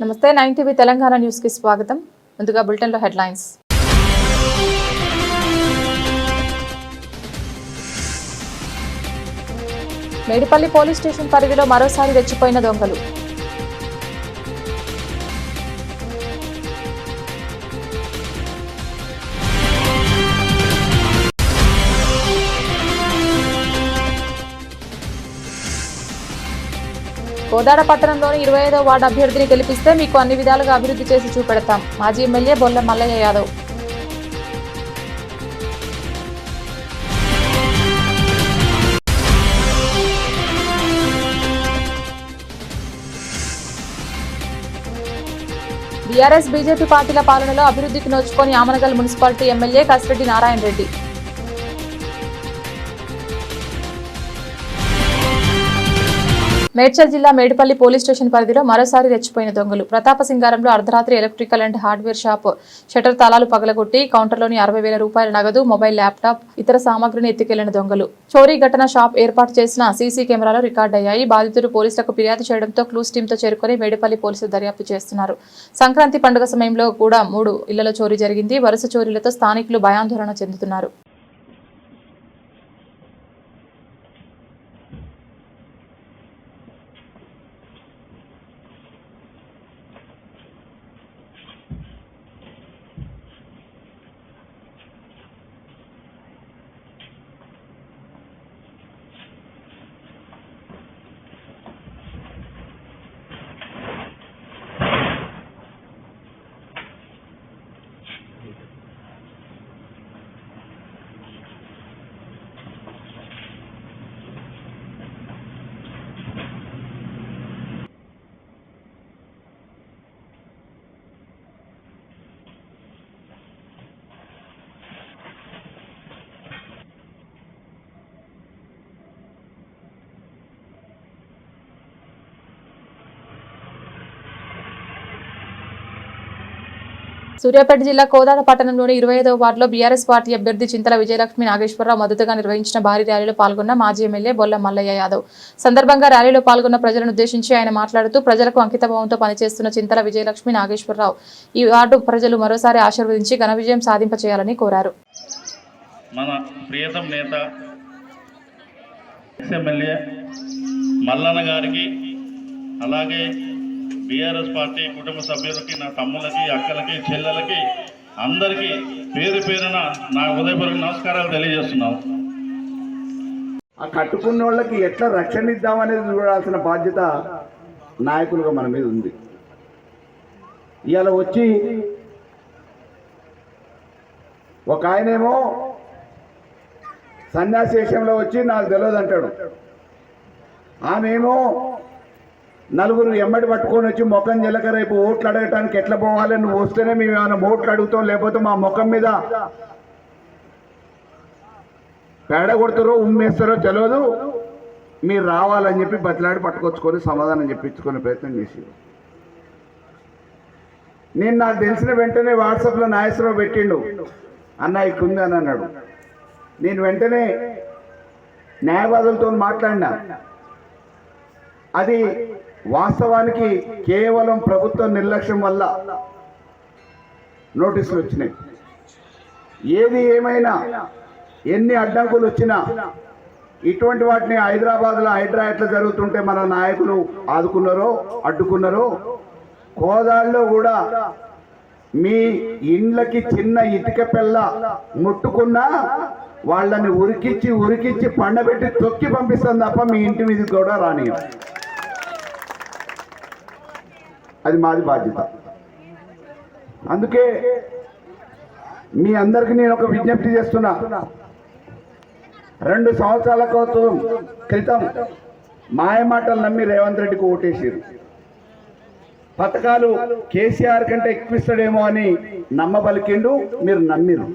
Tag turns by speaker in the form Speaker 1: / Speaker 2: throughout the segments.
Speaker 1: నమస్తే 9 TV Telangana news కి స్వాగతం. ముందుగా బులెటిన్ లో హెడ్లైన్స్. మేడిపల్లి పోలీస్ స్టేషన్ పరిధిలో మరోసారి రెచ్చిపోయిన దొంగలు. కోదాడ పట్టణంలోని 25వ వార్డు అభ్యర్థిని గెలిపిస్తే మీకు అన్ని విధాలుగా అభివృద్ధి చేసి చూపెడతాం. మాజీ MLA Bolla Mallaiah Yadav. BRS BJP పార్టీల పాలనలో అభివృద్ధికి నోచుకొని ఆమనగల్ మున్సిపాలిటీ ఎమ్మెల్యే కసిరెడ్డి నారాయణ రెడ్డి. మేడ్చల్ జిల్లా మేడిపల్లి పోలీస్ స్టేషన్ పరిధిలో మరోసారి రెచ్చిపోయిన దొంగలు. ప్రతాపసింగారంలో అర్ధరాత్రి electrical and hardware shop shutter తాళాలు పగలగొట్టి కౌంటర్లోని 60,000 రూపాయల నగదు, మొబైల్, ల్యాప్టాప్, ఇతర సామాగ్రిని ఎత్తుకెళ్లిన దొంగలు. చోరీ ఘటన షాప్ ఏర్పాటు చేసిన సీసీ కెమెరాలో రికార్డయ్యాయి. బాధితులు పోలీసులకు ఫిర్యాదు చేయడంతో క్లూస్ టీంతో చేరుకుని మేడిపల్లి పోలీసులు దర్యాప్తు చేస్తున్నారు. సంక్రాంతి పండుగ సమయంలో కూడా 3 ఇళ్లలో చోరీ జరిగింది. వరుస చోరీలతో స్థానికులు భయాందోళన చెందుతున్నారు. సూర్యాపేట జిల్లా కోదాడ పట్టణంలోని 25వ వార్డులో బీఆర్ఎస్ పార్టీ అభ్యర్థి చింతల విజయలక్ష్మి నాగేశ్వరరావు మద్దతుగా నిర్వహించిన భారీ ర్యాలీలో పాల్గొన్న మాజీ ఎమ్మెల్యే బొల్ల మల్లయ్య యాదవ్. సందర్భంగా ర్యాలీలో పాల్గొన్న ప్రజలను ఉద్దేశించి ఆయన మాట్లాడుతూ ప్రజలకు అంకితభావంతో పనిచేస్తున్న చింతల విజయలక్ష్మి నాగేశ్వరరావు ఈ వార్డు ప్రజలు మరోసారి ఆశీర్వదించి ఘన విజయం సాధింపచేయాలని కోరారు.
Speaker 2: మన ప్రియతమ నేత ఎమ్మెల్యే మల్లన్న గారికి, అలాగే బీఆర్ఎస్ పార్టీ కుటుంబ సభ్యులకి, నా తమ్ములకి, అక్కలకి, చెల్లెలకి, అందరికీ పేరు పేరున నా హృదయపూర్వక నమస్కారాలు తెలియజేస్తున్నాను.
Speaker 3: ఆ కట్టుకున్న వాళ్ళకి ఎట్లా రక్షణ ఇద్దామనేది చూడాల్సిన బాధ్యత నాయకులుగా మన మీద ఉంది. ఇవాళ వచ్చి ఒక ఆయనేమో సన్యాసేషంలో వచ్చి నాకు తెలియదు అంటాడు. ఆమెమో నలుగురు ఎమ్మడి పట్టుకొని వచ్చి ముఖం జలక రేపు ఓట్లు అడగటానికి ఎట్లా పోవాలి, నువ్వు వస్తేనే మేము ఏమైనా ఓట్లు అడుగుతాం, లేకపోతే మా ముఖం మీద పేడ కొడుతారో ఉమ్మేస్తారో తెలియదు, మీరు రావాలని చెప్పి బతిలాడి పట్టుకొచ్చుకొని సమాధానం చెప్పించుకునే ప్రయత్నం చేసి నేను నాకు తెలిసిన వెంటనే వాట్సాప్లో నాగేశ్వరరావు పెట్టిండు, అన్న ఇట్లుంది అని అన్నాడు. నేను వెంటనే న్యాయవాదులతో మాట్లాడినా. అది వాస్తవానికి కేవలం ప్రభుత్వ నిర్లక్ష్యం వల్ల నోటీసులు వచ్చినాయి. ఏది ఏమైనా ఎన్ని అడ్డంకులు వచ్చినా ఇటువంటి వాటిని హైదరాబాద్లో హైడ్రా ఎట్లా జరుగుతుంటే మన నాయకులు ఆదుకున్నారో అడ్డుకున్నారో, కోదాళ్ళలో కూడా మీ ఇండ్లకి చిన్న ఇటుక పిల్ల ముట్టుకున్నా వాళ్ళని ఉరికిచ్చి పండబెట్టి తొక్కి పంపిస్తాం తప్ప మీ ఇంటి మీదకి కూడా రాని. అది మాది బాధ్యత. అందుకే మీ అందరికీ నేను ఒక విజ్ఞప్తి చేస్తున్నా. 2 సంవత్సరాల క్రితం మాయమాటలు నమ్మి రేవంత్ రెడ్డికి ఓటేసారు. పథకాలు కేసీఆర్ కంటే ఎక్కువిస్తాడేమో అని నమ్మబలికిండు, మీరు నమ్మిరు.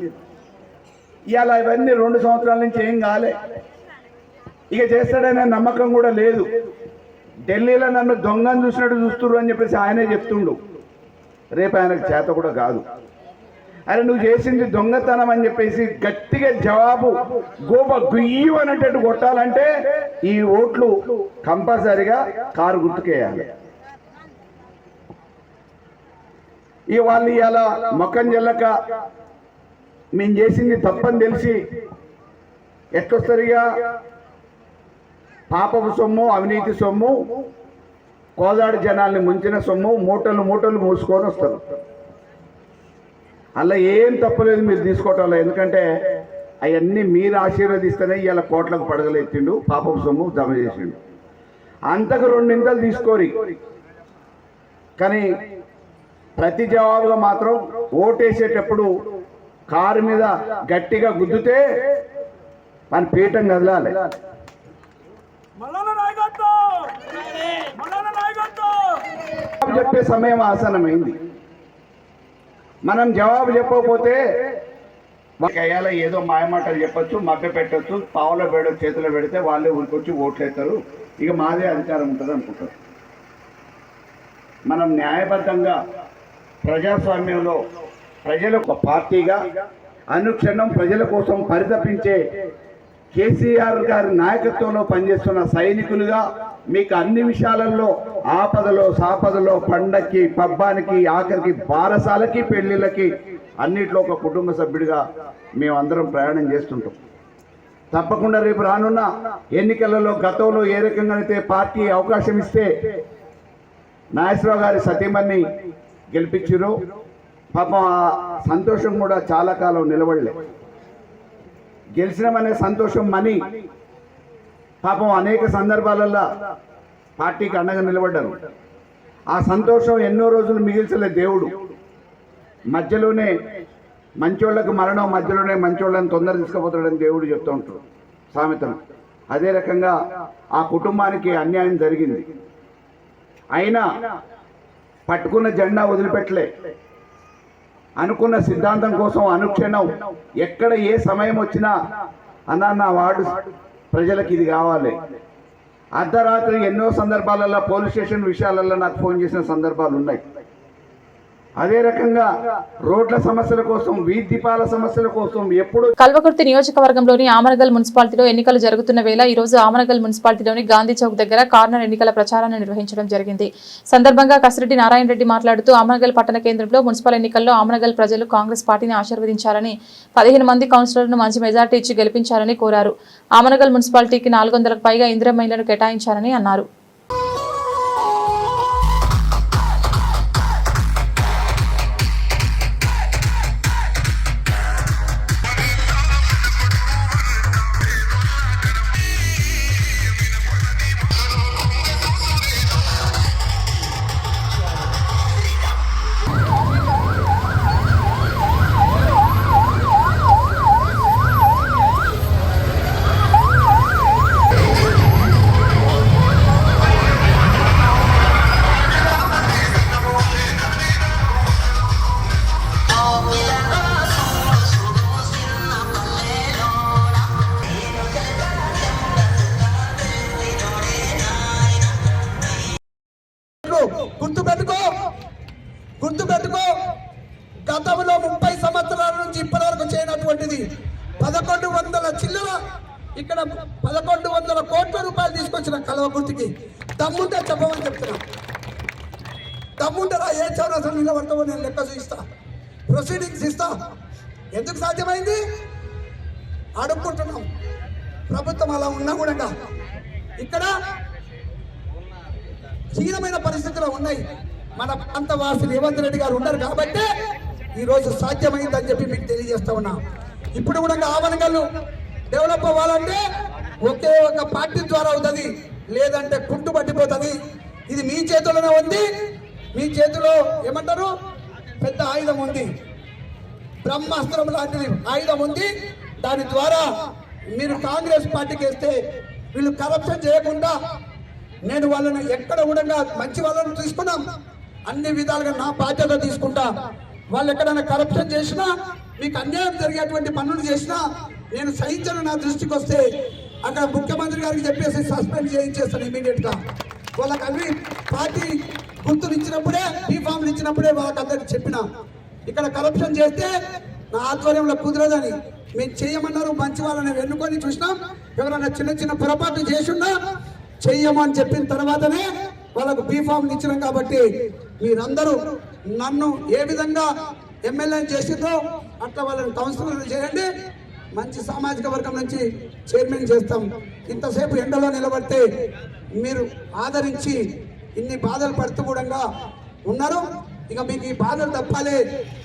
Speaker 3: ఇవాళ ఇవన్నీ 2 సంవత్సరాల నుంచి ఏం కాలే, ఇక చేస్తాడనే నమ్మకం కూడా లేదు. ఢిల్లీలో నన్ను దొంగను చూసినట్టు చూస్తున్నారు అని చెప్పేసి ఆయనే చెప్తుండు. రేపు ఆయనకు చేత కూడా కాదు. అరే నువ్వు చేసింది దొంగతనం అని చెప్పేసి గట్టిగా జవాబు గోప గుయ్యు అనేటట్టు కొట్టాలంటే ఈ ఓట్లు కంపల్సరిగా కారు గుర్తుకేయాలి. ఈ వాళ్ళు ఇలా మొక్కం చెల్లక మేము చేసింది తప్పని తెలిసి ఎట్లొస్తారు ఇక పాపపు సొమ్ము అవినీతి సొమ్ము కోదాడు జనాల్ని ముంచిన సొమ్ము మూటలు మూటలు మూసుకొని వస్తారు. అలా ఏం తప్పలేదు మీరు తీసుకోవటంలో, ఎందుకంటే అవన్నీ మీరు ఆశీర్వదిస్తేనే ఇలా కోట్లకు పడగలెత్తిండు, పాపపు సొమ్ము జమ చేసిండు. అంతకు 2 ఇంతలు తీసుకోరి, కానీ ప్రతి జవాబుగా మాత్రం ఓటేసేటప్పుడు కారు మీద గట్టిగా గుద్దితే మన పీఠం కదలాలి. చెప్పే సమయం ఆసనమైంది. మనం జవాబు చెప్పకపోతే అయ్యాల ఏదో మాయమాటలు చెప్పచ్చు, మభ్య పెట్టచ్చు, పావులో పెడ చేతిలో పెడితే వాళ్ళే ఊరికొచ్చి ఓట్లు వేస్తారు, ఇక మాదే అధికారం ఉంటుంది అనుకుంటారు. మనం న్యాయబద్ధంగా ప్రజాస్వామ్యంలో ప్రజలకు పార్టీగా అనుక్షణం ప్రజల కోసం పరితపించే కేసీఆర్ గారి నాయకత్వంలో పనిచేస్తున్న సైనికులుగా మీకు అన్ని విషయాలలో ఆపదలో సాపదలో పండక్కి పబ్బానికి ఆఖరికి బారసాలకి పెళ్లిళ్ళకి అన్నిట్లో ఒక కుటుంబ సభ్యుడిగా మేమందరం ప్రయాణం చేస్తుంటాం. తప్పకుండా రేపు రానున్న ఎన్నికలలో గతంలో ఏ రకంగా అయితే పార్టీ అవకాశం ఇస్తే నాగేశ్వరరావు గారి సతీమణి గెలిపించారు. పాపం ఆ సంతోషం కూడా చాలా కాలం నిలబడలే. గెలిచినామనే సంతోషం మనీ పాపం అనేక సందర్భాలలో పార్టీకి అండగా నిలబడ్డారు. ఆ సంతోషం ఎన్నో రోజులు మిగిల్చలే దేవుడు. మధ్యలోనే మంచోళ్లకు మరణం, మధ్యలోనే మంచోళ్ళని తొందర తీసుకుపోతాడని దేవుడు చెప్తూ ఉంటాడు సామెతను. అదే రకంగా ఆ కుటుంబానికి అన్యాయం జరిగింది. అయినా పట్టుకున్న జెండా వదిలిపెట్టలే. అనుకున్న సిద్ధాంతం కోసం అనుక్షణం ఎక్కడ ఏ సమయం వచ్చినా అన్నా నా వార్డు ప్రజలకు ఇది కావాలి. అర్ధరాత్రి ఎన్నో సందర్భాలలో పోలీస్ స్టేషన్ విషయాలలో నాకు ఫోన్ చేసిన సందర్భాలు ఉన్నాయి. అదే రకంగా రోడ్ల సమస్యల కోసం, వీధి దీపాల సమస్యల కోసం ఎప్పుడు
Speaker 1: కల్వకుర్తి నియోజకవర్గంలోని ఆమనగల్ మున్సిపాలిటీలో ఎన్నికలు జరుగుతున్న వేళ ఈ రోజు ఆమనగల్ మున్సిపాలిటీలోని గాంధీ చౌక్ దగ్గర కార్నర్ ఎన్నికల ప్రచారాన్ని నిర్వహించడం జరిగింది. సందర్భంగా కసిరెడ్డి నారాయణ రెడ్డి మాట్లాడుతూ ఆమనగల్ పట్టణ కేంద్రంలో మున్సిపల్ ఎన్నికల్లో ఆమనగల్ ప్రజలు కాంగ్రెస్ పార్టీని ఆశీర్వదించాలని 15 మంది కౌన్సిలర్లను మంచి మెజార్టీ ఇచ్చి గెలిపించాలని కోరారు. ఆమనగల్ మున్సిపాలిటీకి 400లకు పైగా ఇందిరమ్మ ఇళ్లను కేటాయించారని అన్నారు.
Speaker 4: గుర్తుపెట్టుకో, గతంలో 30 సంవత్సరాల నుంచి ఇప్పటివరకు చేయనటువంటిది 1100 చిల్లర, ఇక్కడ 1100 కోట్ల రూపాయలు తీసుకొచ్చిన కల్వకుర్తికి. దమ్ముంటే చెప్పమని చెప్తున్నా. దమ్ముంటారా? ఏ చౌరసలు నిలబడతావో నేను లెక్క చూపిస్తా, ప్రొసీడింగ్స్ ఇస్తా. ఎందుకు సాధ్యమైంది? అడుక్కుంటున్నాం. ప్రభుత్వం అలా ఉన్నా కూడా ఇక్కడ హీనమైన పరిస్థితులు ఉన్నాయి. మన ప్రాంత వాసి రేవంత్ రెడ్డి గారు ఉన్నారు కాబట్టి ఈరోజు సాధ్యమైందని చెప్పి మీకు తెలియజేస్తా ఉన్నా. ఇప్పుడు కూడా ఆవనగల్ డెవలప్ అవ్వాలంటే ఒకే ఒక పార్టీ ద్వారా అవుతుంది, లేదంటే కుంటు పట్టిపోతుంది. ఇది మీ చేతిలోనే ఉంది. మీ చేతిలో ఏమంటారు, పెద్ద ఆయుధం ఉంది, బ్రహ్మాస్త్రం లాంటిది ఆయుధం ఉంది. దాని ద్వారా మీరు కాంగ్రెస్ పార్టీకి వేస్తే వీళ్ళు కరప్షన్ చేయకుండా, నేను వాళ్ళని ఎక్కడ కూడా మంచి వాళ్ళని తీసుకున్నాం, అన్ని విధాలుగా నా బాధ్యత తీసుకుంటా. వాళ్ళు ఎక్కడైనా కరప్షన్ చేసినా, మీకు అన్యాయం జరిగేటువంటి పనులు చేసినా నేను సహించను. నా దృష్టికి వస్తే అక్కడ ముఖ్యమంత్రి గారికి చెప్పేసి సస్పెండ్ చేయించేస్తాను ఇమీడియట్ గా. వాళ్ళకి అన్ని పార్టీ గుర్తులు ఇచ్చినప్పుడే, రీఫార్మ్లు ఇచ్చినప్పుడే వాళ్ళకందరికి చెప్పిన, ఇక్కడ కరప్షన్ చేస్తే నా ఆధ్వర్యంలో కుదరదని. మేము చేయమన్నారు, మంచి వాళ్ళని ఎన్నుకొని చూసినాం. ఎవరైనా చిన్న చిన్న పొరపాటు చేసున్నా చెయ్యమని చెప్పిన తర్వాతనే వాళ్ళకు బీఫామ్లు ఇచ్చినాం. కాబట్టి మీరందరూ నన్ను ఏ విధంగా ఎమ్మెల్యేని చేసిందో అట్లా వాళ్ళని కౌన్సిలర్ చేయండి, మంచి సామాజిక వర్గం నుంచి చైర్మన్ చేస్తాం. ఇంతసేపు ఎండలో నిలబడితే మీరు ఆదరించి ఇన్ని బాధలు పడుతూ కూడా ఉన్నారు. ఇక మీకు ఈ బాధలు తప్పాలి,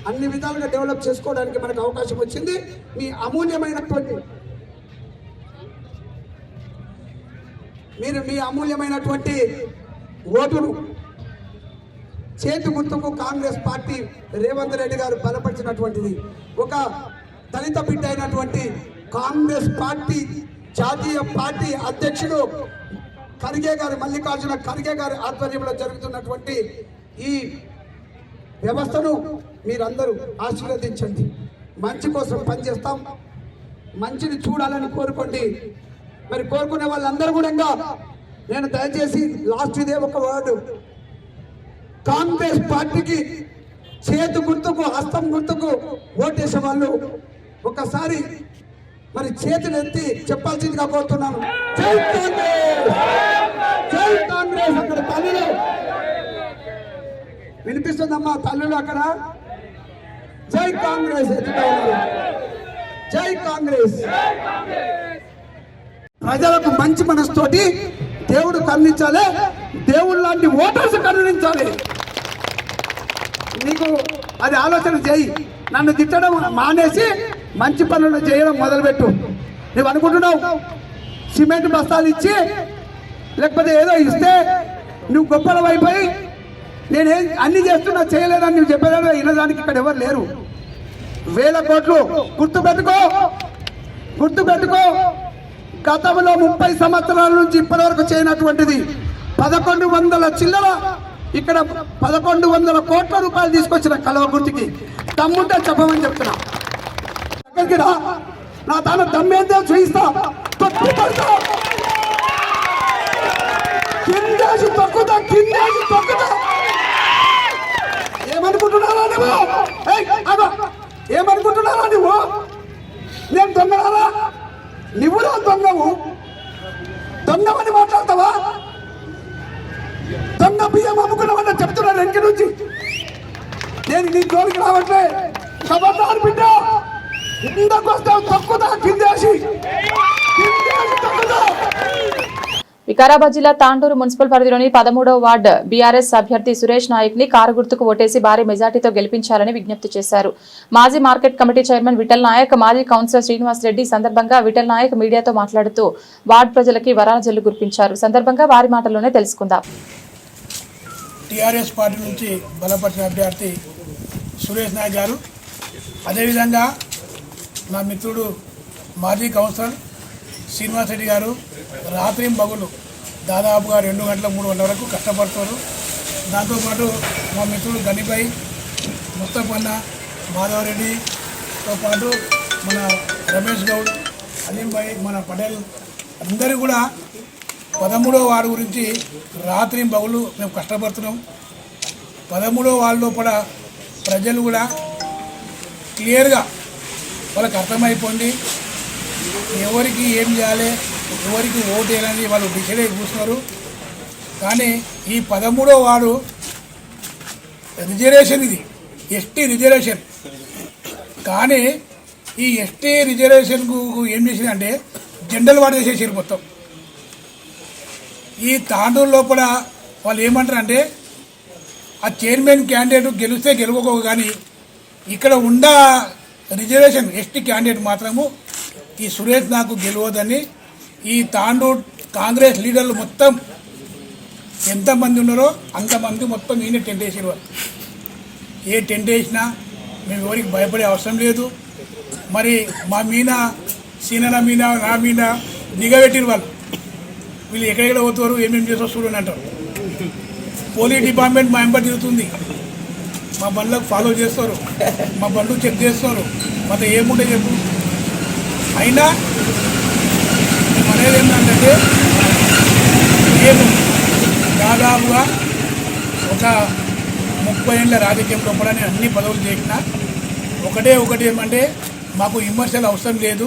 Speaker 4: అన్ని విధాలుగా డెవలప్ చేసుకోవడానికి మనకు అవకాశం వచ్చింది. మీ అమూల్యమైనటువంటి ఓటును చేతి గుర్తుకు కాంగ్రెస్ పార్టీ రేవంత్ రెడ్డి గారు బలపరిచినటువంటిది. ఒక దళిత బిడ్డ అయినటువంటి కాంగ్రెస్ పార్టీ జాతీయ పార్టీ అధ్యక్షుడు మల్లికార్జున ఖర్గే గారి ఆధ్వర్యంలో జరుగుతున్నటువంటి ఈ వ్యవస్థను మీరందరూ ఆశీర్వదించండి. మంచి కోసం పనిచేస్తాం, మంచిని చూడాలని కోరుకోండి. మరి కోరుకునే వాళ్ళందరూ కూడా నేను దయచేసి లాస్ట్ ఇదే ఒక వర్డ్, కాంగ్రెస్ పార్టీకి చేతు గుర్తుకు హస్తం గుర్తుకు ఓటేసే వాళ్ళు ఒకసారి మరి చేతులెత్తి చెప్పాల్సిందిగా కోరుతున్నాను. జై కాంగ్రెస్, జై కాంగ్రెస్. అక్కడ తల్లులు వినిపిస్తుందమ్మా, తల్లులు అక్కడ జై కాంగ్రెస్ ఎత్తుతారు. జై కాంగ్రెస్. ప్రజలకు మంచి మనసుతోటి దేవుడు కరుణించాలి, దేవుడు లాంటి ఓటర్స్ కరుణించాలి. నీకు అది ఆలోచన చేయి. నన్ను తిట్టడం మానేసి మంచి పనులు చేయడం మొదలుపెట్టు. నువ్వు అనుకుంటున్నావు సిమెంట్ బస్తాలు ఇచ్చి లేకపోతే ఏదో ఇస్తే నువ్వు గొప్పల అయిపోయి నేనేం అన్ని చేస్తున్నా చేయలేదని నువ్వు చెప్పేదాన్ని వినడానికి ఇక్కడ ఎవరు లేరు. 1000 కోట్లు గుర్తుపెట్టుకో. గతంలో 30 సంవత్సరాల నుంచి ఇప్పటి వరకు చేయనటువంటిది 1100 చిల్లర, ఇక్కడ 1100 కోట్ల రూపాయలు తీసుకొచ్చిన కల్వకుర్తికి. దమ్ముంటే చెప్పమని చెప్తున్నా. దగ్గరికి రా, నా తాను దమ్మేందో చూయిస్తా. కిందేసి తొక్కుతా. ఏమనుకుంటున్నారా నువ్వు? నేను దొంగలారా? నువ్వు దొంగమని మాట్లాడతావా? దొంగ బియ్యం అమ్ముకున్నామని చెప్తున్నాను వెనక నుంచి. నేను నీ జోలికి రావట్లే. ఖబర్దార్ బిడ్డ, ఇందుకు వస్తావు తొక్కుతా. కిందేసి తొక్కుతా.
Speaker 1: వికారాబాద్ జిల్లా తాండూరు మున్సిపల్ పరిధిలోని 13వ వార్డు బీఆర్ఎస్ అభ్యర్థి సురేష్ నాయక్ ని కారు గుర్తుకు ఓటేసి భారీ మెజార్టీతో గెలిపించాలని విజ్ఞప్తి చేశారు. మాజీ market committee chairman Vithal Naik, మాజీ కౌన్సిలర్ శ్రీనివాస్ రెడ్డి సందర్భంగా విఠల్ నాయక్ మీడియాతో మాట్లాడుతూ వార్డు ప్రజలకి వరాల జల్లు కురిపించారు. సందర్భంగా వారి మాటల్లోనే తెలుసుకుందాం.
Speaker 5: టీఆర్ఎస్ పార్టీ నుంచి బలపరిచిన అభ్యర్థి సురేష్ నాయక్ గారు, అదేవిధంగా నా మిత్రుడు మాజీ కౌన్సిలర్ శ్రీనివాస్ రెడ్డి గారు రాత్రి బగులు దాదాపుగా 2 గంటల 3 గంటల వరకు కష్టపడుతారు. దాంతోపాటు మా మిత్రుడు గనిపై ముస్తఫన్న మాధవరెడ్డితో పాటు మన రమేష్ గౌడ్, అలీం భాయ్, మన పటేల్ అందరూ కూడా 13వ వార్డు గురించి రాత్రి బగులు మేము కష్టపడుతున్నాం. 13వ వార్డు లోపల ప్రజలు కూడా క్లియర్గా వాళ్ళకి అర్థమైపోయింది ఎవరికి ఏం చేయాలి, ఎవరికి ఓటు వేయాలని వాళ్ళు డిసైడ్ అయి కూర్చున్నారు. కానీ ఈ 13వ వార్డు రిజర్వేషన్, ఇది ఎస్టీ రిజర్వేషన్. కానీ ఈ ఎస్టీ రిజర్వేషన్కు ఏం చేసిందంటే జనరల్ వార్డు చేసేసారు మొత్తం. ఈ తాండూరు లోపల వాళ్ళు ఏమంటారంటే ఆ చైర్మన్ క్యాండిడేట్ గెలిస్తే గెలవకో, కానీ ఇక్కడ ఉన్న రిజర్వేషన్ ఎస్టీ క్యాండిడేట్ మాత్రము ఈ సురేష్ నాకు గెలవదని ఈ తాండూరు కాంగ్రెస్ లీడర్లు మొత్తం ఎంతమంది ఉన్నారో అంతమంది మొత్తం ఈయన టెంట్ వేసారు. ఏ టెంట్ వేసినా మేము ఎవరికి భయపడే అవసరం లేదు. మరి మా మీద సీనల మీద నా మీద నిఘా పెట్టిరు వాళ్ళు. వీళ్ళు ఎక్కడెక్కడ పోతారు, ఏమేమి చేస్తారు చూడండి అంటారు. పోలీస్ డిపార్ట్మెంట్ మా వెంబడి తిరుగుతుంది, మా బండ్లకు ఫాలో చేస్తారు, మా బండ్లు చెక్ చేస్తారు. మాతో ఏముంటే చెప్పు. అయినా మేము అనేది ఏంటంటే మేము దాదాపుగా ఒక 30 ఏళ్ళ రాజకీయం లోపల నేను అన్ని పదవులు చేసిన. ఒకటి ఏమంటే మాకు విమర్శలు అవసరం లేదు,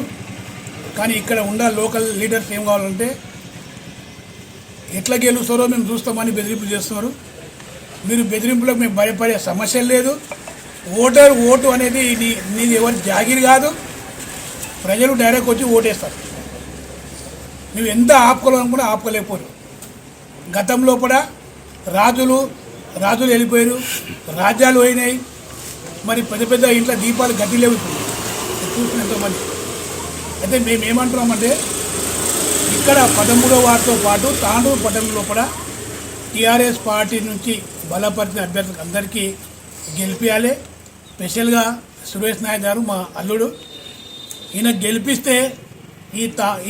Speaker 5: కానీ ఇక్కడ ఉన్న లోకల్ లీడర్స్ ఏం కావాలంటే ఎట్లా గెలుస్తారో మేము చూస్తామని బెదిరింపు చేస్తున్నారు. మీరు బెదిరింపులకు మేము భయపడే సమస్య లేదు. ఓటు అనేది నీది ఎవరి జాగిరి కాదు. ప్రజలు డైరెక్ట్ వచ్చి ఓటేస్తారు. నువ్వు ఎంత ఆపుకోవాలనుకున్నా ఆపుకోలేకపోరు. గతంలో కూడా రాజులు వెళ్ళిపోయారు, రాజ్యాలు పోయినాయి. మరి పెద్ద పెద్ద ఇంట్లో దీపాలు గతి లేవు చూసిన ఎంతోమంది. అయితే మేము ఏమంటున్నామంటే ఇక్కడ 13వ వార్డుతో పాటు తాండూరు పట్టణంలో కూడా టీఆర్ఎస్ పార్టీ నుంచి బలపరిచిన అభ్యర్థులకు అందరికీ గెలిపించాలి. స్పెషల్గా సురేష్ నాయక్ గారు మా అల్లుడు, ఈయన గెలిపిస్తే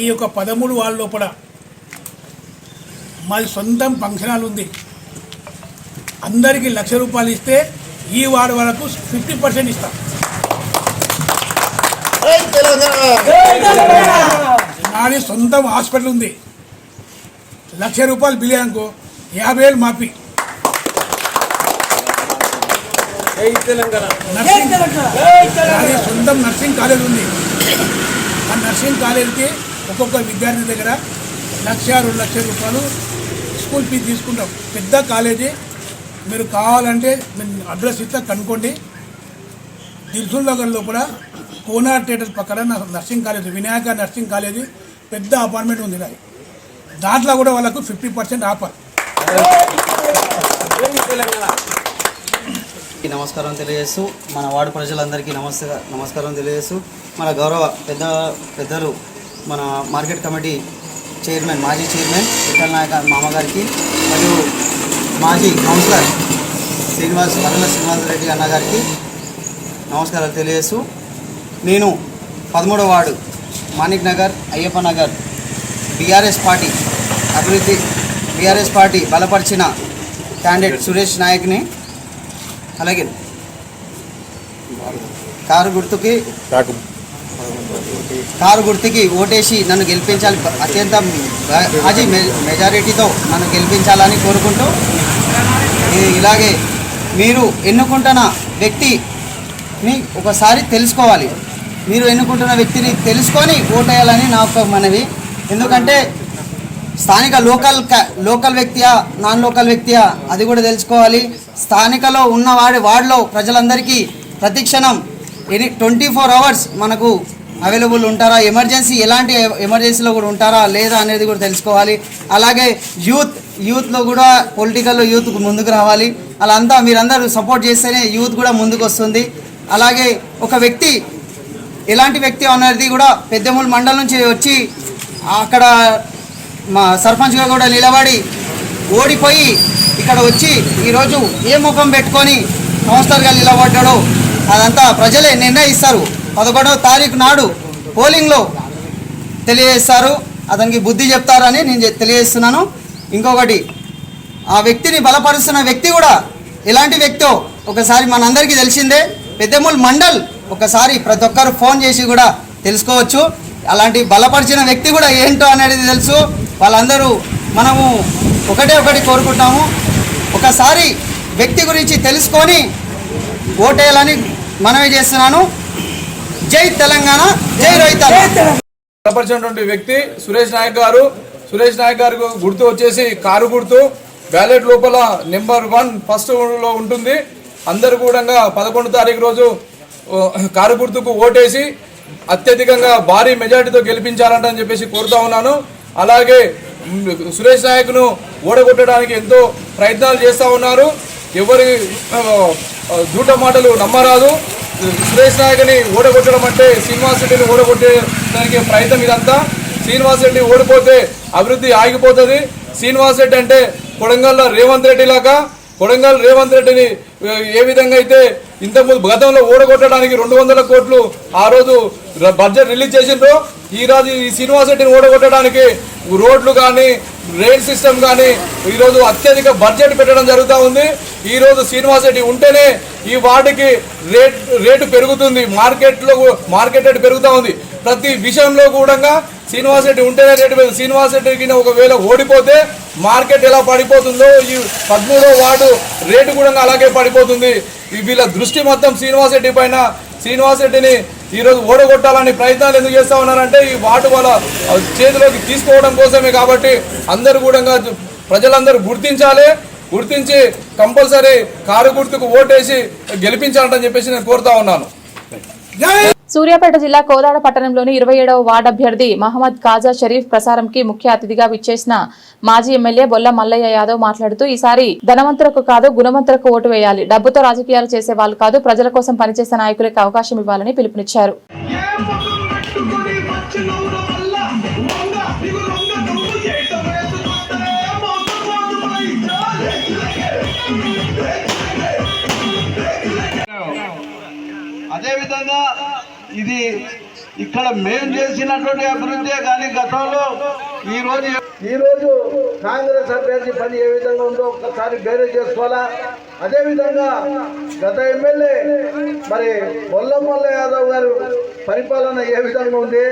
Speaker 5: ఈ యొక్క 13 వార్డులో కూడా మాది సొంతం ఫంక్షన్ హాల్ ఉంది. అందరికీ ₹1,00,000 ఇస్తే ఈ వార్డు వరకు 50% ఇస్తాం. నాది సొంతం హాస్పిటల్ ఉంది. ₹1,00,000 బిల్ అనుకో 50,000 మాపి. నాది సొంతం నర్సింగ్ కాలేజ్ ఉంది. ఆ నర్సింగ్ కాలేజీకి ఒక్కొక్క విద్యార్థి దగ్గర ₹1,00,000-2,00,000 స్కూల్ ఫీజు తీసుకుంటాం. పెద్ద కాలేజీ. మీరు కావాలంటే నేను అడ్రస్ ఇస్తా కనుక్కోండి. దిల్సుల్ నగర్లో కూడా కోనార్ థియేటర్ పక్కన nursing college, Vinayaka nursing college పెద్ద అపార్ట్మెంట్ ఉంది. దాంట్లో కూడా వాళ్ళకు 50% ఆఫర్.
Speaker 6: నమస్కారం తెలియజేస్తూ మన వార్డు ప్రజలందరికీ నమస్కారం తెలియజేస్తూ మన గౌరవ పెద్దలు మన మార్కెట్ కమిటీ చైర్మన్, మాజీ చైర్మన్ విఠల్ నాయక్ మామగారికి మరియు మాజీ కౌన్సిలర్ వరల శ్రీనివాసరెడ్డి అన్నగారికి నమస్కారాలు తెలియజేస్తూ నేను 13వ ward Manik Nagar, Ayyappa Nagar BRS party బలపరిచిన క్యాండిడేట్ సురేష్ నాయక్ని, అలాగే కారు గుర్తుకి ఓటేసి నన్ను గెలిపించాలి, అత్యంత భారీ మెజారిటీతో నన్ను గెలిపించాలని కోరుకుంటూ, ఇలాగే మీరు ఎన్నుకుంటున్న వ్యక్తిని ఒకసారి తెలుసుకోవాలి. మీరు ఎన్నుకుంటున్న వ్యక్తిని తెలుసుకొని ఓటేయాలని నా ఒక మనవి. ఎందుకంటే స్థానిక లోకల్ వ్యక్తియా, నాన్ లోకల్ వ్యక్తియా అది కూడా తెలుసుకోవాలి. స్థానికలో ఉన్న వార్డులో ప్రజలందరికీ ప్రతిక్షణం 24 అవర్స్ మనకు అవైలబుల్ ఉంటారా, ఎలాంటి ఎమర్జెన్సీలో కూడా ఉంటారా లేదా అనేది కూడా తెలుసుకోవాలి. అలాగే యూత్లో కూడా పొలిటికల్లో యూత్ ముందుకు రావాలి. అలా మీరందరూ సపోర్ట్ చేస్తేనే యూత్ కూడా ముందుకు వస్తుంది. అలాగే ఒక వ్యక్తి ఎలాంటి వ్యక్తి అనేది కూడా పెద్దమూలు మండలం నుంచి వచ్చి అక్కడ మా సర్పంచ్గా కూడా నిలబడి ఓడిపోయి ఇక్కడ వచ్చి ఈరోజు ఏ ముఖం పెట్టుకొని కౌన్సిలర్గా నిలబడ్డాడో అదంతా ప్రజలే నిర్ణయిస్తారు. 11వ తారీఖు నాడు పోలింగ్లో తెలియజేస్తారు. అతనికి బుద్ధి చెప్తారని నేను తెలియజేస్తున్నాను. ఇంకొకటి, ఆ వ్యక్తిని బలపరుస్తున్న వ్యక్తి కూడా ఎలాంటి వ్యక్తో ఒకసారి మనందరికీ తెలిసిందే. పెద్దమూలు మండల్ ఒకసారి ప్రతి ఒక్కరు ఫోన్ చేసి కూడా తెలుసుకోవచ్చు. అలాంటి బలపరిచిన వ్యక్తి కూడా ఏంటో అనేది తెలుసు. వాళ్ళందరూ మనము ఒకటి కోరుకుంటాము, ఒకసారి వ్యక్తి గురించి తెలుసుకొని ఓటేయాలని మనవి చేస్తున్నాను. జై తెలంగాణ, జై రైతాంగ.
Speaker 7: బలపరిచినటువంటి వ్యక్తి సురేష్ నాయక్ గారు గుర్తు వచ్చేసి కారు గుర్తు. బ్యాలెట్ లోపల నెంబర్ 1 ఫస్ట్ లో ఉంటుంది. అందరూ కూడా 11వ తారీఖు రోజు కారు గుర్తుకు ఓటేసి అత్యధికంగా భారీ మెజార్టీతో గెలిపించాలంటని చెప్పేసి కోరుతా ఉన్నాను. అలాగే సురేష్ నాయక్ను ఓడగొట్టడానికి ఎంతో ప్రయత్నాలు చేస్తూ ఉన్నారు. ఎవరి దూట మాటలు నమ్మరాదు. సురేష్ నాయక్ని ఓడగొట్టడం అంటే శ్రీనివాస్ రెడ్డిని ఓడగొట్టడానికి ప్రయత్నం ఇదంతా. శ్రీనివాస్ రెడ్డి ఓడిపోతే అభివృద్ధి ఆగిపోతుంది. శ్రీనివాస్ రెడ్డి అంటే కొడంగల్లో రేవంత్ రెడ్డి లాగా, కొడంగల్ రేవంత్ రెడ్డిని ఏ విధంగా అయితే ఇంతకుముందు గతంలో ఓడగొట్టడానికి 200 కోట్లు ఆ రోజు బడ్జెట్ రిలీజ్ చేసిండ్రో, ఈరోజు ఈ శ్రీనివాస్ రెడ్డిని ఓడగొట్టడానికి రోడ్లు కానీ రైల్ సిస్టమ్ కానీ ఈరోజు అత్యధిక బడ్జెట్ పెట్టడం జరుగుతూ ఉంది. ఈరోజు శ్రీనివాస్ రెడ్డి ఉంటేనే ఈ వార్డుకి రేటు పెరుగుతుంది, మార్కెట్ రేటు పెరుగుతూ ఉంది. ప్రతి విషయంలో కూడా శ్రీనివాస్ రెడ్డి ఉంటేనే రేటు పెరుగుతుంది. శ్రీనివాస్ రెడ్డికి ఒకవేళ ఓడిపోతే మార్కెట్ ఎలా పడిపోతుందో ఈ 13వ వార్డు రేటు కూడా అలాగే పడిపోతుంది. వీళ్ళ దృష్టి మొత్తం శ్రీనివాస్ రెడ్డి పైన. శ్రీనివాస్ రెడ్డిని ఈరోజు ఓడగొట్టాలని ప్రయత్నాలు ఎందుకు చేస్తూ ఉన్నారంటే ఈ వార్డు వాళ్ళ చేతిలోకి తీసుకోవడం కోసమే. కాబట్టి అందరూ కూడా ప్రజలందరూ గుర్తించాలి. గుర్తించి కంపల్సరీ కారు గుర్తుకు ఓటేసి గెలిపించాలని చెప్పేసి నేను కోరుతా ఉన్నాను.
Speaker 1: సూర్యాపేట జిల్లా కోదాడ పట్టణంలోని 27వ వార్డు అభ్యర్థి మహమ్మద్ కాజా షరీఫ్ ప్రసారంకి ముఖ్య అతిథిగా విచ్చేసిన మాజీ ఎమ్మెల్యే బొల్ల మల్లయ్య యాదవ్ మాట్లాడుతూ ఈసారి ధనవంతులకు కాదు గుణవంతులకు ఓటు వేయాలి, డబ్బుతో రాజకీయాలు చేసే వాళ్ళు కాదు, ప్రజల కోసం పనిచేసే నాయకులకు అవకాశం ఇవ్వాలని పిలుపునిచ్చారు.
Speaker 8: అదేవిధంగా ఇది ఇక్కడ మేము చేసినటువంటి అభివృద్ధి కానీ గతంలో ఈరోజు కాంగ్రెస్ అభ్యర్థి పని ఏ విధంగా ఉందో ఒక్కసారి బేరే చేసుకోవాలా. అదేవిధంగా గత ఎమ్మెల్యే మరి బొల్లమల్ల యాదవ్ గారు పరిపాలన ఏ విధంగా ఉంది,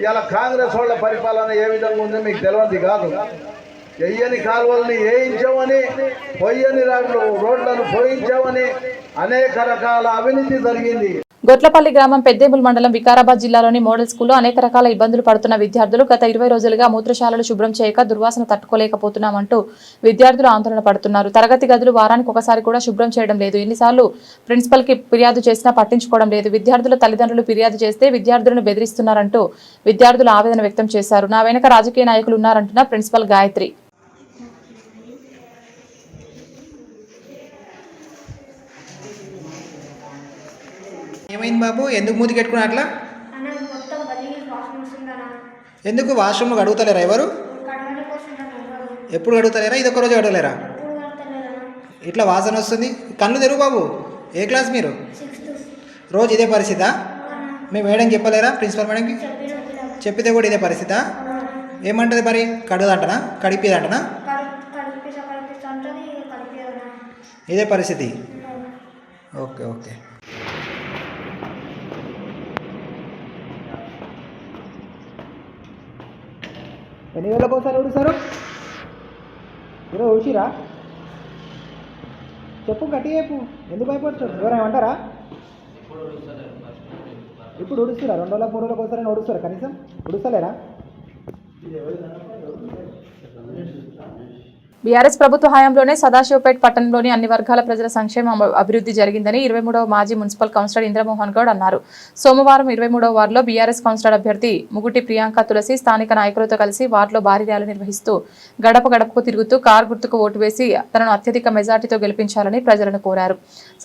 Speaker 8: ఇలా కాంగ్రెస్ వాళ్ళ పరిపాలన ఏ విధంగా ఉంది మీకు తెలియదు కాదు. ఎయ్యని కాలువల్ని వేయించామని, పొయ్యని రోడ్లను పోయించామని అనేక రకాల అవినీతి జరిగింది.
Speaker 1: గొట్లపల్లి గ్రామం పెద్దేముల్ మండలం వికారాబాద్ జిల్లాలోని మోడల్ స్కూల్లో అనేక రకాల ఇబ్బందులు పడుతున్న విద్యార్థులు గత 20 రోజులుగా మూత్రశాలలు శుభ్రం చేయక దుర్వాసన తట్టుకోలేకపోతున్నామంటూ విద్యార్థులు ఆందోళన పడుతున్నారు. తరగతి గదులు వారానికి ఒకసారి కూడా శుభ్రం చేయడం లేదు. ఎన్నిసార్లు ప్రిన్సిపల్ కి ఫిర్యాదు చేసినా పట్టించుకోవడం లేదు. విద్యార్థుల తల్లిదండ్రులు ఫిర్యాదు చేస్తే విద్యార్థులను బెదిరిస్తున్నారంటూ విద్యార్థులు ఆవేదన వ్యక్తం చేశారు. నా వెనక రాజకీయ నాయకులు ఉన్నారంటున్న ప్రిన్సిపల్ గాయత్రి.
Speaker 9: ఏమైంది బాబు, ఎందుకు మూతి కట్టుకున్నా అట్లా? ఎందుకు వాష్రూమ్లో అడుగుతలేరా ఎవరు? ఎప్పుడు అడుగుతలేరా? ఇది ఒక్కరోజు అడగలేరా? ఇట్లా వాసన వస్తుంది. కళ్ళు తెరువు బాబు. ఏ క్లాస్ మీరు? రోజు ఇదే పరిస్థితా? మీ మేడం చెప్పలేరా? ప్రిన్సిపల్ మేడంకి చెప్పితే కూడా ఇదే పరిస్థితా? ఏమంటుంది మరి? కడుగుదంటనా? కడిపేదంటనా? ఇదే పరిస్థితి. Okay okay. ఎన్ని వేలకు ఒకసారి ఊడుస్తారు? ఈరోజు ఊసిరా? చెప్పు, గట్టి చెప్పు. ఎందుకు భయపడుతుంది? ఎవరైనా ఏమంటారా? ఇప్పుడు ఉడుస్తురా? 2 రోజులకు 3 రోజులకు ఒకసారి ఉడుస్తారా? కనీసం ఉడుస్తలేరా?
Speaker 1: బీఆర్ఎస్ ప్రభుత్వ హయాంలోనే సదాశివపేట్ పట్టణంలోని అన్ని వర్గాల ప్రజల సంక్షేమ అభివృద్ధి జరిగిందని 23వ మాజీ మున్సిపల్ కౌన్సిలర్ ఇంద్రమోహన్ గౌడ్ అన్నారు. సోమవారం 23వ వార్డులో బీఆర్ఎస్ కౌన్సిలర్ అభ్యర్థి ముగుటి ప్రియాంక తులసి స్థానిక నాయకులతో కలిసి వార్డులో భారీ ర్యాలీ నిర్వహిస్తూ గడప గడపకు తిరుగుతూ కారు గుర్తుకు ఓటు వేసి తనను అత్యధిక మెజార్టీతో గెలిపించాలని ప్రజలను కోరారు.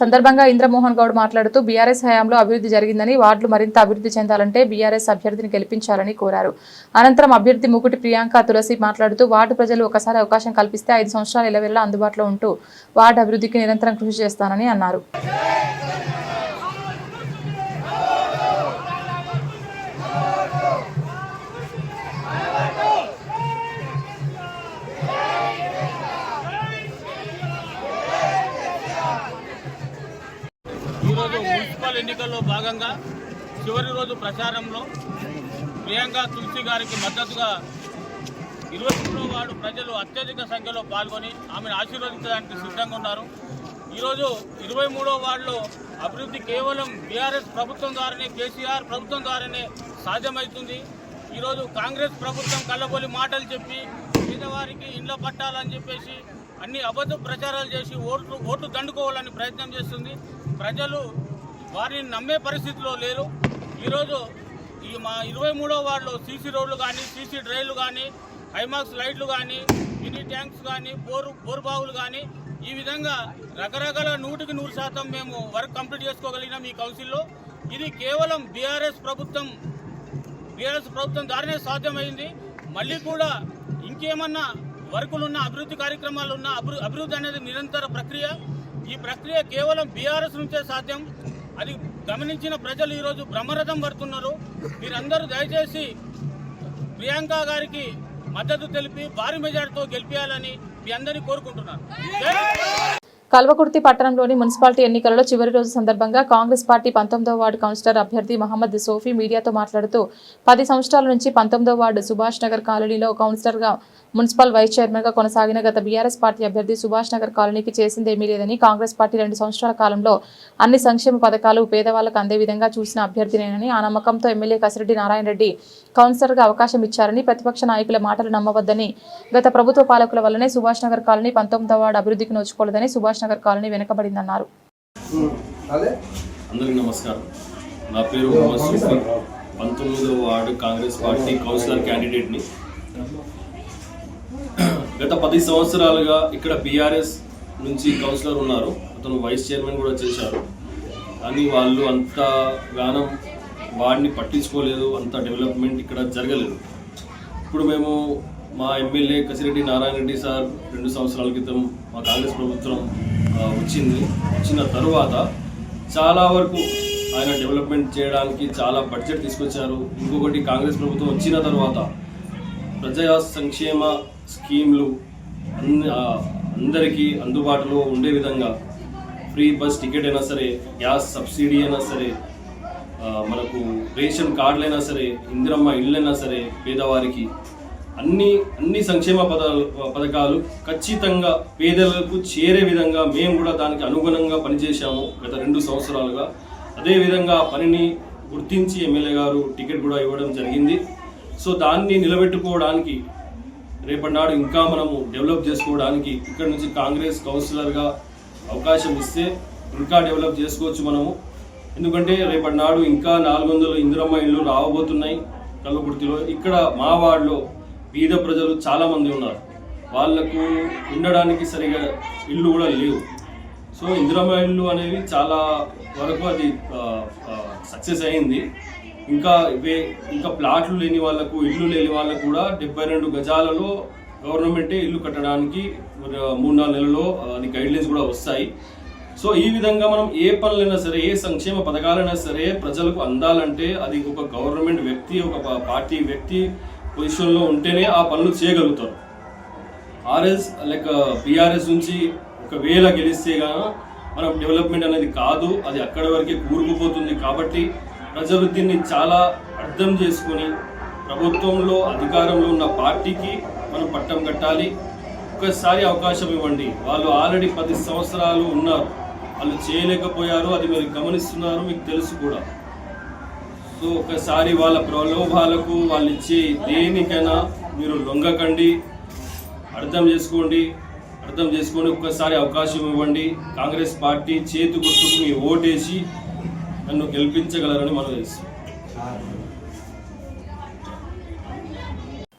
Speaker 1: సందర్భంగా ఇంద్రమోహన్ గౌడ్ మాట్లాడుతూ బీఆర్ఎస్ హయాంలో అభివృద్ధి జరిగిందని, వార్డులు మరింత అభివృద్ధి చెందాలంటే బీఆర్ఎస్ అభ్యర్థిని గెలిపించాలని కోరారు. అనంతరం అభ్యర్థి ముగుటి ప్రియాంక తులసి మాట్లాడుతూ వార్డు ప్రజలు ఒకసారి అవకాశం కల్పిస్తే 5 సంవత్సరాలు ఇలవెల్లా అందుబాటులో ఉంటూ వార్డు అభివృద్ధికి నిరంతరం కృషి చేస్తానని అన్నారు.
Speaker 10: ఈరోజు మున్సిపల్ ఎన్నికల్లో భాగంగా చివరి రోజు ప్రచారంలో ప్రియాంక తులసి గారికి మద్దతుగా 23వ వార్డు ప్రజలు అత్యధిక సంఖ్యలో పాల్గొని ఆమెను ఆశీర్వదించడానికి సిద్ధంగా ఉన్నారు. ఈరోజు 23వ వార్డులో అభివృద్ధి కేవలం బీఆర్ఎస్ ప్రభుత్వం ద్వారానే, కేసీఆర్ ప్రభుత్వం ద్వారానే సాధ్యమవుతుంది. ఈరోజు కాంగ్రెస్ ప్రభుత్వం కళ్ళబొలి మాటలు చెప్పి పేదవారికి ఇండ్ల పట్టాలని చెప్పేసి అన్ని అబద్ధ ప్రచారాలు చేసి ఓట్లు దండుకోవాలని ప్రయత్నం చేస్తుంది. ప్రజలు వారిని నమ్మే పరిస్థితిలో లేరు. ఈరోజు మా 23వ వార్డులో సీసీ రోడ్లు కానీ, సీసీ డ్రైన్లు కానీ, హైమాక్స్ లైట్లు కానీ, మినీ ట్యాంక్స్ కానీ, బోరుబావులు కానీ, ఈ విధంగా రకరకాల 100% మేము వర్క్ కంప్లీట్ చేసుకోగలిగినాం ఈ కౌన్సిల్లో. ఇది కేవలం బీఆర్ఎస్ ప్రభుత్వం ద్వారానే సాధ్యమైంది. మళ్ళీ కూడా ఇంకేమన్నా వర్కులున్న, అభివృద్ధి కార్యక్రమాలున్న, అభివృద్ధి అనేది నిరంతర ప్రక్రియ. ఈ ప్రక్రియ కేవలం బీఆర్ఎస్ నుంచే సాధ్యం. అది గమనించిన ప్రజలు ఈరోజు బ్రహ్మరథం పడుతున్నారు. మీరందరూ దయచేసి ప్రియాంక గారికి మద్దతు తెలిపి భారీ మెజార్టీతో గెలిపించాలని మీ అందరినీ కోరుకుంటున్నాను.
Speaker 1: కల్వకుర్తి పట్టణంలోని మున్సిపాలిటీ ఎన్నికలలో చివరి రోజు సందర్భంగా కాంగ్రెస్ పార్టీ 19వ వార్డు కౌన్సిలర్ అభ్యర్థి మహమ్మద్ సోఫీ మీడియాతో మాట్లాడుతూ 10 సంవత్సరాల నుంచి 19వ వార్డు సుభాష్ నగర్ కాలనీలో కౌన్సిలర్గా మున్సిపల్ వైస్ చైర్మన్గా కొనసాగిన గత బీఆర్ఎస్ పార్టీ అభ్యర్థి సుభాష్ నగర్ కాలనీకి చేసిందేమీ లేదని, కాంగ్రెస్ పార్టీ 2 సంవత్సరాల కాలంలో అన్ని సంక్షేమ పథకాలు పేదవాళ్లకు అందే విధంగా చూసిన అభ్యర్థినేనని, ఆ నమ్మకంతో ఎమ్మెల్యే కసిరెడ్డి నారాయణ రెడ్డి కౌన్సిలర్గా అవకాశం ఇచ్చారని, ప్రతిపక్ష నాయకుల మాటలు నమ్మవద్దని, గత ప్రభుత్వ పాలకుల వల్లనే సుభాష్ నగర్ కాలనీ 19వ వార్డు అభివృద్ధికి నోచుకోలేదని, సుభాష్ నగర్ కాలనీ వెనుకబడిందన్నారు.
Speaker 11: అందరికీ నమస్కారం. నా పేరు మహమ్మద్ సూఫీ, 19వ వార్డు కాంగ్రెస్ పార్టీ కౌన్సిలర్ క్యాండిడేట్ని. గత 10 సంవత్సరాలుగా ఇక్కడ బీఆర్ఎస్ నుంచి కౌన్సిలర్ ఉన్నారు, అతను వైస్ చైర్మన్ కూడా చేశారు. కానీ వాళ్ళు అంత గానం వాడిని పట్టించుకోలేదు, అంత డెవలప్మెంట్ ఇక్కడ జరగలేదు. ఇప్పుడు మేము మా ఎమ్మెల్యే కసిరెడ్డి నారాయణ రెడ్డి సార్ 2 సంవత్సరాల క్రితం మా కాంగ్రెస్ ప్రభుత్వం వచ్చిన తరువాత చాలా వరకు ఆయన డెవలప్మెంట్ చేయడానికి చాలా బడ్జెట్ తీసుకొచ్చారు. ఇంకొకటి కాంగ్రెస్ ప్రభుత్వం వచ్చిన తర్వాత ప్రజా సంక్షేమ స్కీమ్లు అందరికీ అందుబాటులో ఉండే విధంగా ఫ్రీ బస్ టికెట్ అయినా సరే, గ్యాస్ సబ్సిడీ అయినా సరే, మనకు రేషన్ కార్డులైనా సరే, ఇందిరమ్మ ఇళ్ళైనా సరే, పేదవారికి అన్ని సంక్షేమ పథకాలు ఖచ్చితంగా పేదలకు చేరే విధంగా మేము కూడా దానికి అనుగుణంగా పనిచేశాము గత 2 సంవత్సరాలుగా. అదేవిధంగా ఆ పనిని గుర్తించి ఎమ్మెల్యే గారు టికెట్ కూడా ఇవ్వడం జరిగింది. సో దాన్ని నిలబెట్టుకోవడానికి రేపటి నాడు ఇంకా మనము డెవలప్ చేసుకోవడానికి ఇక్కడ నుంచి కాంగ్రెస్ కౌన్సిలర్గా అవకాశం ఇస్తే ఇంకా డెవలప్ చేసుకోవచ్చు మనము. ఎందుకంటే రేపటి నాడు ఇంకా 400 ఇందిరమ్మ ఇళ్ళు రావబోతున్నాయి కల్వకుర్తిలో. ఇక్కడ మా వార్డులో బీద ప్రజలు చాలామంది ఉన్నారు, వాళ్లకు ఉండడానికి సరిగా ఇల్లు కూడా లేవు. సో ఇందిరమ్మ ఇల్లు అనేవి చాలా వరకు అది సక్సెస్ అయింది. ఇంకా ప్లాట్లు లేని వాళ్ళకు, ఇల్లు లేని వాళ్ళకు కూడా 72 గజాలలో గవర్నమెంటే ఇల్లు కట్టడానికి 3-4 నెలల్లో అది గైడ్లైన్స్ కూడా వస్తాయి. సో ఈ విధంగా మనం ఏ పనులైనా సరే, ఏ సంక్షేమ పథకాలైనా సరే ప్రజలకు అందాలంటే అది ఒక గవర్నమెంట్ వ్యక్తి, ఒక పార్టీ వ్యక్తి పొజిషన్లో ఉంటేనే ఆ పనులు చేయగలుగుతారు. బీఆర్ఎస్ నుంచి ఒకవేళ గెలిస్తే గాను మనం డెవలప్మెంట్ అనేది కాదు, అది అక్కడి వరకే కూరుకుపోతుంది. కాబట్టి ప్రజలు దీన్ని చాలా అర్థం చేసుకుని ప్రభుత్వంలో అధికారంలో ఉన్న పార్టీకి మనం పట్టం కట్టాలి. ఒక్కసారి అవకాశం ఇవ్వండి. వాళ్ళు ఆల్రెడీ 10 సంవత్సరాలు ఉన్నారు, వాళ్ళు చేయలేకపోయారు, అది మీరు గమనిస్తున్నారు, మీకు తెలుసు కూడా. సో ఒకసారి వాళ్ళ ప్రలోభాలకు, వాళ్ళు ఇచ్చే దేనికైనా మీరు లొంగకండి, అర్థం చేసుకొని ఒక్కసారి అవకాశం ఇవ్వండి. కాంగ్రెస్ పార్టీ చేతి గుర్తుకు మీ ఓటేసి నన్ను గెలిపించగలరని మనం తెలుసు.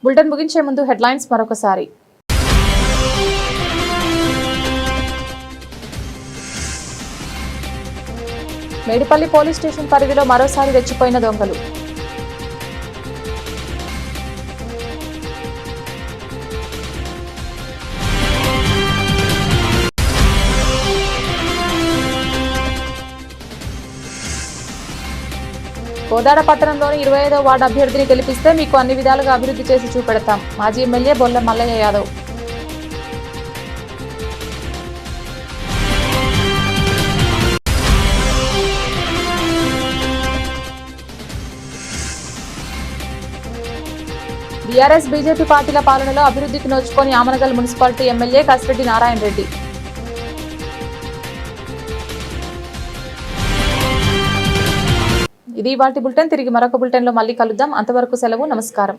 Speaker 1: బులెటిన్ ముగించే ముందు హెడ్లైన్స్ మరొకసారి. మేడిపల్లి పోలీస్ స్టేషన్ పరిధిలో మరోసారి రెచ్చిపోయిన దొంగలు. కోదాడ పట్టణంలోని 25వ వార్డు అభ్యర్థిని గెలిపిస్తే మీకు అన్ని విధాలుగా అభివృద్ధి చేసి చూపెడతాం. మాజీ MLA Bolla Mallaiah Yadav. BRS BJP పార్టీల పాలనలో అభివృద్ధికి నోచుకొని ఆమనగల్ మున్సిపాలిటీ ఎమ్మెల్యే కసిరెడ్డి నారాయణ రెడ్డి. ఇది ఇవాల్టి బులెటిన్. తిరిగి మరొక బులెటిన్లో మళ్ళీ కలుద్దాం. అంతవరకు సెలవు. నమస్కారం.